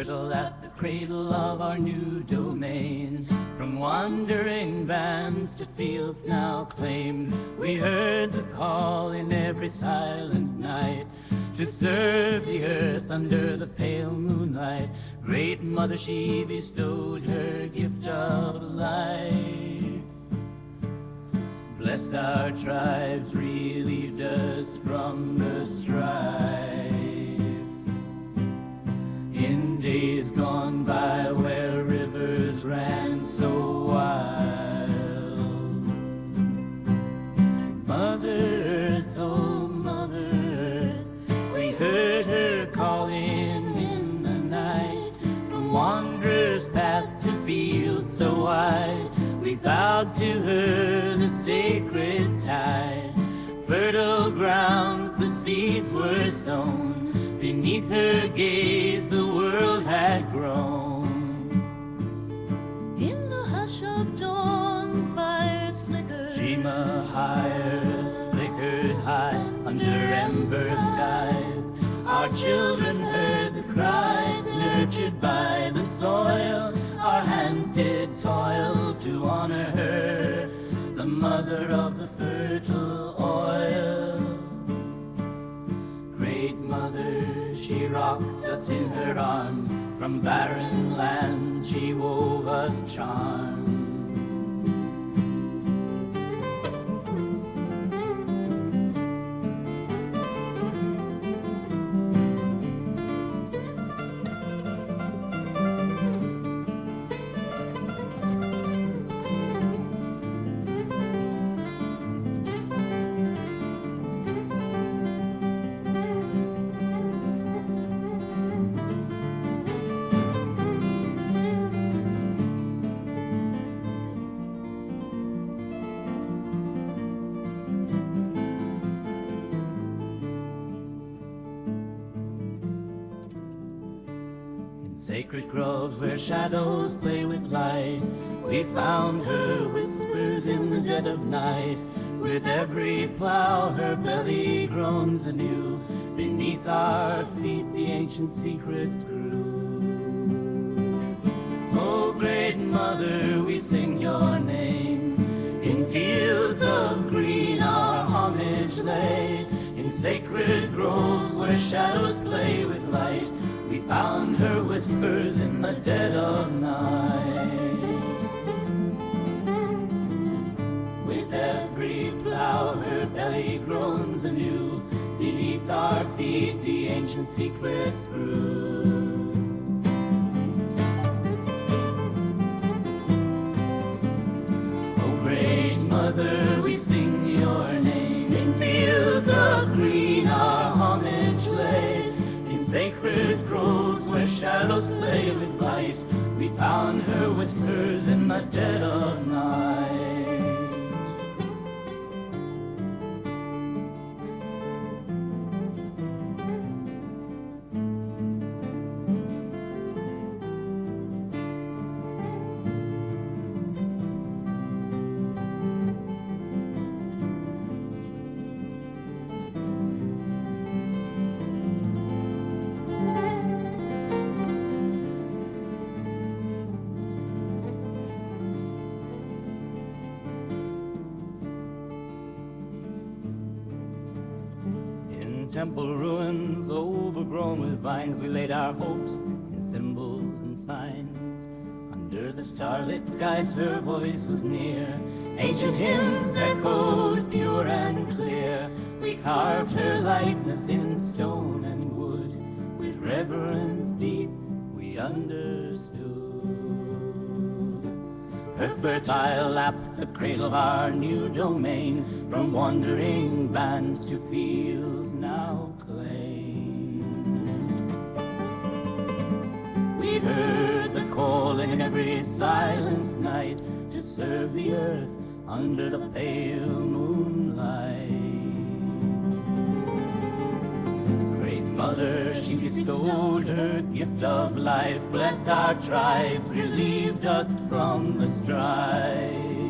fertile at the cradle of our new domain. From wandering bands to fields now claimed, we heard the call in every silent night to serve the earth under the pale moonlight. Great Mother, she bestowed her gift of life. Blessed our tribes, relieved us from the strife. In days gone by where rivers ran so wild, Mother Earth, oh Mother Earth, we heard her calling in the night. From wanderers' paths to fields so wide, we bowed to her, the sacred tide. Fertile grounds, the seeds were sown. Beneath her gaze, the world had grown. In the hush of dawn, fires flickered. Shima highest, flickered high under ember skies. Our children heard the cry, nurtured by the soil. Our hands did toil to honor her, the mother of the fertile oil. Great Mother, she rocked us in her arms. From barren lands she wove us charms. Sacred groves where shadows play with light, we found her whispers in the dead of night. With every plow her belly groans anew. Beneath our feet the ancient secrets grew. Oh great Mother, we sing your name. In fields of green our homage lay. In sacred groves where shadows play with light, we found her whispers in the dead of night. With every plow her belly groans anew. Beneath our feet the ancient secrets grew. Oh great Mother, we sing your name. In fields of green our homage lay. In sacred groves where shadows play with light, we found her whispers in the dead of night. Temple ruins overgrown with vines, we laid our hopes in symbols and signs. Under the starlit skies her voice was near. Ancient hymns echoed pure and clear. We carved her likeness in stone and wood. With reverence deep we understood. Her fertile lap, the cradle of our new domain. From wandering bands to fields now claimed. We heard the call in every silent night to serve the earth under the pale moonlight. Great Mother, she bestowed her gift of life. Blessed our tribes, relieved us from the strife.